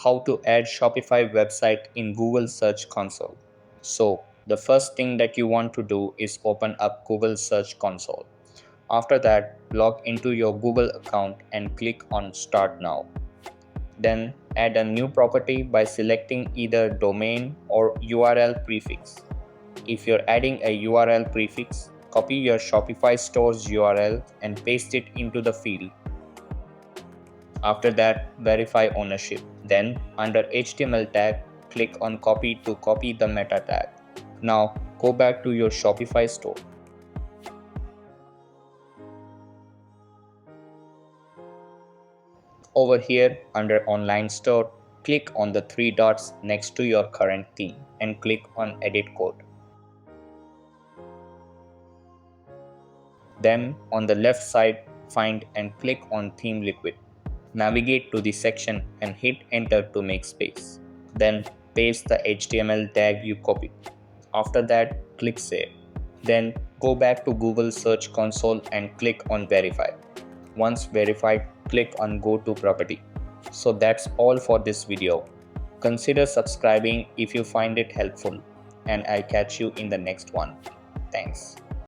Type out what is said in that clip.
how to add Shopify website in Google Search Console. So the first thing that you want to do is open up Google Search Console. After that, log into your Google account and click on Start Now. Then add a new property by selecting either domain or URL prefix. If you're adding a URL prefix, copy your Shopify store's URL and paste it into the field. After that, verify ownership. Then, under HTML tag, click on Copy to copy the meta tag. Now, go back to your Shopify store. Over here, under Online Store, click on the three dots next to your current theme and click on Edit Code. Then, on the left side, find and click on Theme Liquid. Navigate to the section and hit enter to make space. Then paste the HTML tag you copied. After that, click Save. Then go back to Google Search Console and click on Verify. Once verified, click on Go to Property. So that's all for this video. Consider subscribing if you find it helpful, and I'll catch you in the next one. Thanks.